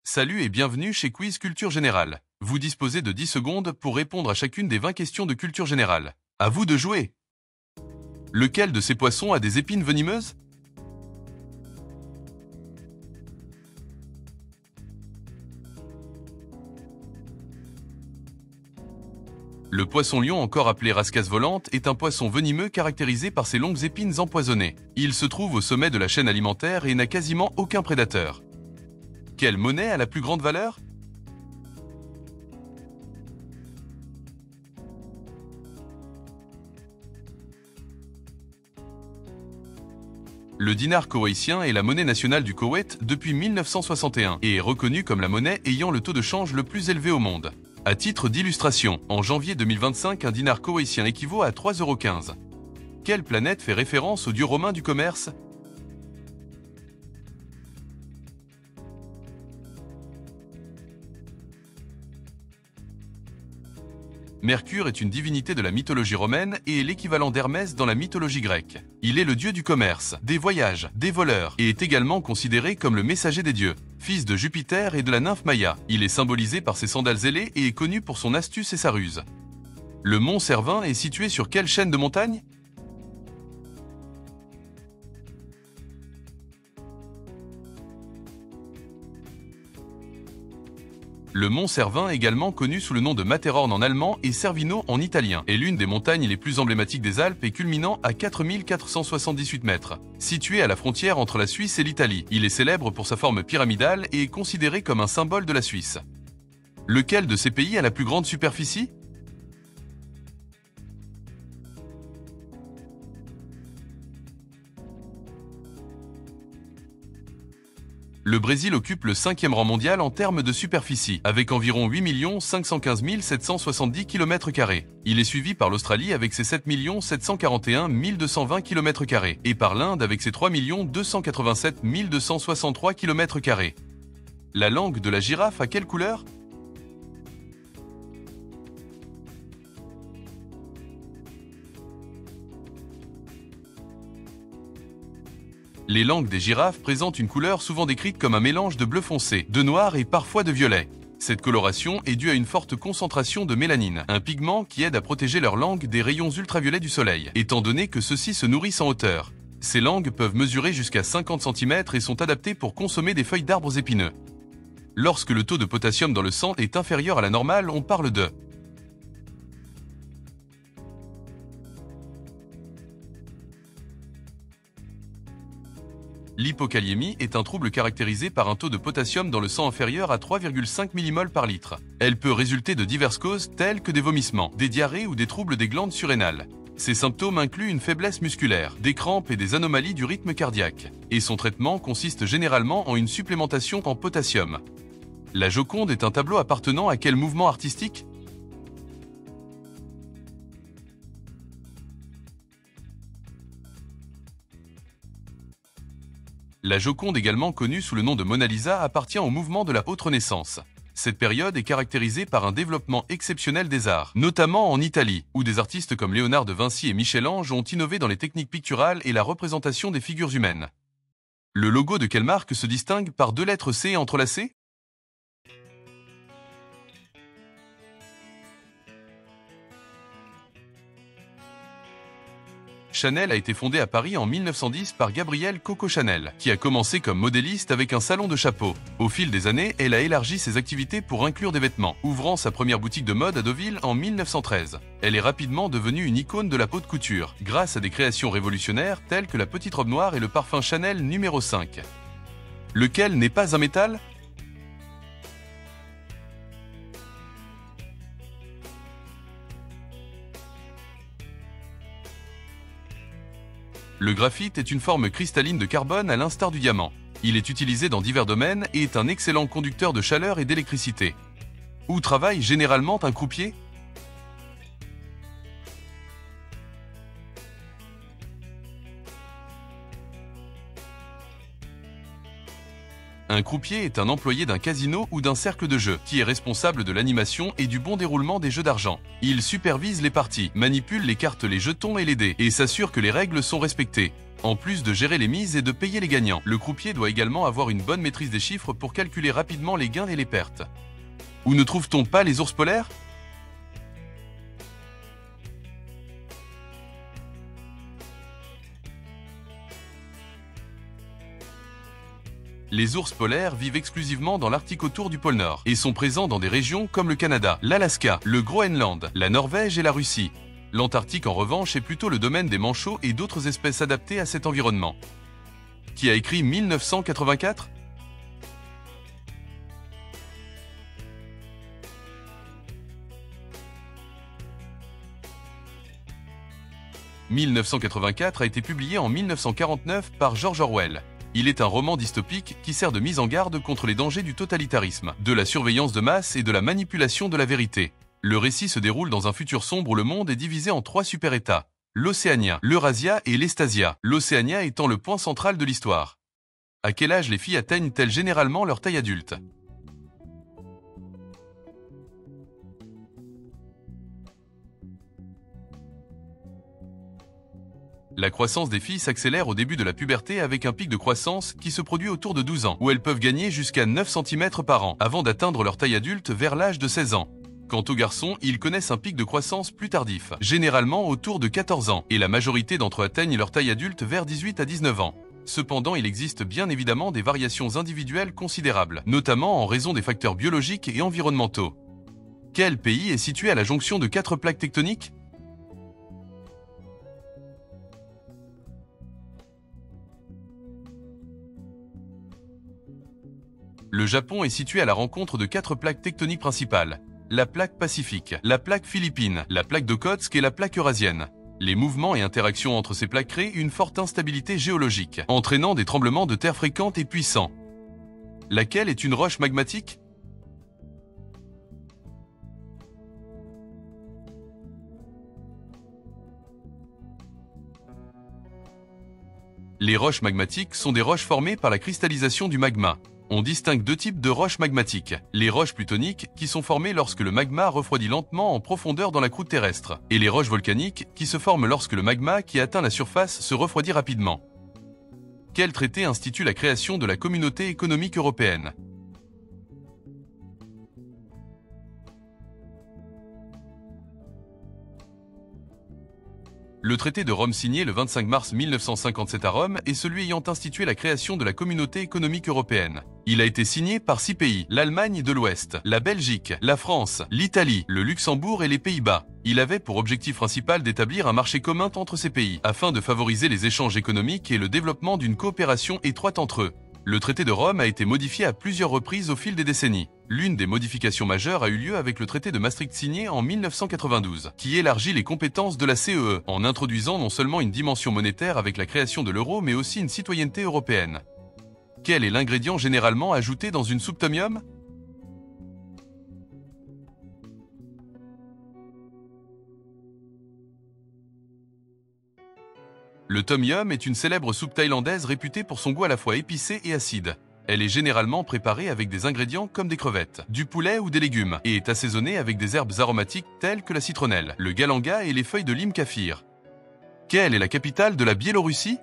Salut et bienvenue chez Quiz Culture Générale. Vous disposez de 10 secondes pour répondre à chacune des 20 questions de culture générale. À vous de jouer. Lequel de ces poissons a des épines venimeuses? Le poisson-lion, encore appelé rascasse volante, est un poisson venimeux caractérisé par ses longues épines empoisonnées. Il se trouve au sommet de la chaîne alimentaire et n'a quasiment aucun prédateur. Quelle monnaie a la plus grande valeur? Le dinar koweïtien est la monnaie nationale du Koweït depuis 1961 et est reconnue comme la monnaie ayant le taux de change le plus élevé au monde. À titre d'illustration, en janvier 2025, un dinar koweïtien équivaut à 3,15 €. Quelle planète fait référence au dieu romain du commerce? Mercure est une divinité de la mythologie romaine et est l'équivalent d'Hermès dans la mythologie grecque. Il est le dieu du commerce, des voyages, des voleurs et est également considéré comme le messager des dieux. Fils de Jupiter et de la nymphe Maïa, il est symbolisé par ses sandales ailées et est connu pour son astuce et sa ruse. Le mont Cervin est situé sur quelle chaîne de montagnes? Le mont Cervin, également connu sous le nom de Matterhorn en allemand et Cervino en italien, est l'une des montagnes les plus emblématiques des Alpes et culminant à 4478 mètres. Situé à la frontière entre la Suisse et l'Italie, il est célèbre pour sa forme pyramidale et est considéré comme un symbole de la Suisse. Lequel de ces pays a la plus grande superficie? Le Brésil occupe le 5e rang mondial en termes de superficie, avec environ 8 515 770 km². Il est suivi par l'Australie avec ses 7 741 220 km² et par l'Inde avec ses 3 287 263 km². La langue de la girafe a quelle couleur? Les langues des girafes présentent une couleur souvent décrite comme un mélange de bleu foncé, de noir et parfois de violet. Cette coloration est due à une forte concentration de mélanine, un pigment qui aide à protéger leur langue des rayons ultraviolets du soleil, étant donné que ceux-ci se nourrissent en hauteur. Ces langues peuvent mesurer jusqu'à 50 cm et sont adaptées pour consommer des feuilles d'arbres épineux. Lorsque le taux de potassium dans le sang est inférieur à la normale, on parle de l'hypokaliémie est un trouble caractérisé par un taux de potassium dans le sang inférieur à 3,5 mmol par litre. Elle peut résulter de diverses causes telles que des vomissements, des diarrhées ou des troubles des glandes surrénales. Ces symptômes incluent une faiblesse musculaire, des crampes et des anomalies du rythme cardiaque. Et son traitement consiste généralement en une supplémentation en potassium. La Joconde est un tableau appartenant à quel mouvement artistique? La Joconde, également connue sous le nom de Mona Lisa, appartient au mouvement de la Haute Renaissance. Cette période est caractérisée par un développement exceptionnel des arts, notamment en Italie, où des artistes comme Léonard de Vinci et Michel-Ange ont innové dans les techniques picturales et la représentation des figures humaines. Le logo de quelle marque se distingue par deux lettres C entrelacées? Chanel a été fondée à Paris en 1910 par Gabrielle Coco Chanel, qui a commencé comme modéliste avec un salon de chapeaux. Au fil des années, elle a élargi ses activités pour inclure des vêtements, ouvrant sa première boutique de mode à Deauville en 1913. Elle est rapidement devenue une icône de la haute couture, grâce à des créations révolutionnaires telles que la petite robe noire et le parfum Chanel numéro 5. Lequel n'est pas un métal? Le graphite est une forme cristalline de carbone à l'instar du diamant. Il est utilisé dans divers domaines et est un excellent conducteur de chaleur et d'électricité. Où travaille généralement un croupier? Un croupier est un employé d'un casino ou d'un cercle de jeu, qui est responsable de l'animation et du bon déroulement des jeux d'argent. Il supervise les parties, manipule les cartes, les jetons et les dés, et s'assure que les règles sont respectées. En plus de gérer les mises et de payer les gagnants, le croupier doit également avoir une bonne maîtrise des chiffres pour calculer rapidement les gains et les pertes. Où ne trouve-t-on pas les ours polaires ? Les ours polaires vivent exclusivement dans l'Arctique autour du pôle Nord et sont présents dans des régions comme le Canada, l'Alaska, le Groenland, la Norvège et la Russie. L'Antarctique en revanche est plutôt le domaine des manchots et d'autres espèces adaptées à cet environnement. Qui a écrit 1984 ? « 1984 a été publié en 1949 par George Orwell. Il est un roman dystopique qui sert de mise en garde contre les dangers du totalitarisme, de la surveillance de masse et de la manipulation de la vérité. Le récit se déroule dans un futur sombre où le monde est divisé en 3 super-États, l'Océania, l'Eurasia et l'Estasia, l'Océania étant le point central de l'histoire. À quel âge les filles atteignent-elles généralement leur taille adulte ? La croissance des filles s'accélère au début de la puberté avec un pic de croissance qui se produit autour de 12 ans, où elles peuvent gagner jusqu'à 9 cm par an, avant d'atteindre leur taille adulte vers l'âge de 16 ans. Quant aux garçons, ils connaissent un pic de croissance plus tardif, généralement autour de 14 ans, et la majorité d'entre eux atteignent leur taille adulte vers 18 à 19 ans. Cependant, il existe bien évidemment des variations individuelles considérables, notamment en raison des facteurs biologiques et environnementaux. Quel pays est situé à la jonction de 4 plaques tectoniques ? Le Japon est situé à la rencontre de 4 plaques tectoniques principales. La plaque Pacifique, la plaque Philippine, la plaque d'Okhotsk et la plaque eurasienne. Les mouvements et interactions entre ces plaques créent une forte instabilité géologique, entraînant des tremblements de terre fréquents et puissants. Laquelle est une roche magmatique ? Les roches magmatiques sont des roches formées par la cristallisation du magma. On distingue 2 types de roches magmatiques, les roches plutoniques qui sont formées lorsque le magma refroidit lentement en profondeur dans la croûte terrestre, et les roches volcaniques qui se forment lorsque le magma qui atteint la surface se refroidit rapidement. Quel traité institue la création de la Communauté économique européenne ? Le traité de Rome signé le 25 mars 1957 à Rome est celui ayant institué la création de la Communauté économique européenne. Il a été signé par 6 pays, l'Allemagne de l'Ouest, la Belgique, la France, l'Italie, le Luxembourg et les Pays-Bas. Il avait pour objectif principal d'établir un marché commun entre ces pays, afin de favoriser les échanges économiques et le développement d'une coopération étroite entre eux. Le traité de Rome a été modifié à plusieurs reprises au fil des décennies. L'une des modifications majeures a eu lieu avec le traité de Maastricht signé en 1992, qui élargit les compétences de la CEE, en introduisant non seulement une dimension monétaire avec la création de l'euro, mais aussi une citoyenneté européenne. Quel est l'ingrédient généralement ajouté dans une soupe tom yum ? Le tom yum est une célèbre soupe thaïlandaise réputée pour son goût à la fois épicé et acide. Elle est généralement préparée avec des ingrédients comme des crevettes, du poulet ou des légumes, et est assaisonnée avec des herbes aromatiques telles que la citronnelle, le galanga et les feuilles de lime kaffir. Quelle est la capitale de la Biélorussie ?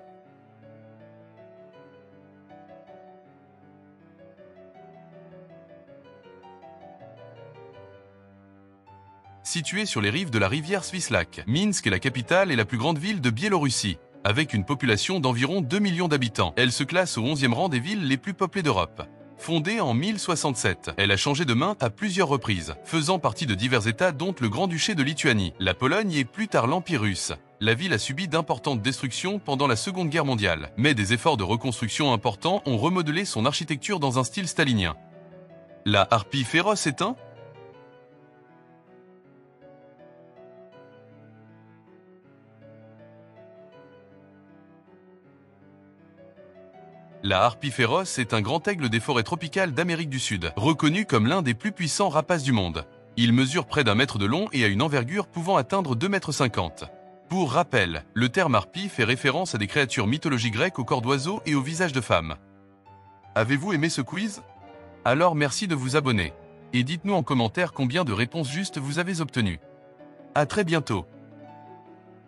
Située sur les rives de la rivière Svislak, Minsk est la capitale et la plus grande ville de Biélorussie. Avec une population d'environ 2 millions d'habitants, elle se classe au 11e rang des villes les plus peuplées d'Europe. Fondée en 1067, elle a changé de main à plusieurs reprises, faisant partie de divers États dont le Grand-Duché de Lituanie, la Pologne et plus tard l'Empire russe. La ville a subi d'importantes destructions pendant la Seconde Guerre mondiale, mais des efforts de reconstruction importants ont remodelé son architecture dans un style stalinien. La harpie féroce est un ? La harpie féroce est un grand aigle des forêts tropicales d'Amérique du Sud, reconnu comme l'un des plus puissants rapaces du monde. Il mesure près d'1 mètre de long et a une envergure pouvant atteindre 2,50 m. Pour rappel, le terme harpie fait référence à des créatures mythologiques grecques au corps d'oiseau et au visage de femme. Avez-vous aimé ce quiz? Alors merci de vous abonner. Et dites-nous en commentaire combien de réponses justes vous avez obtenues. À très bientôt.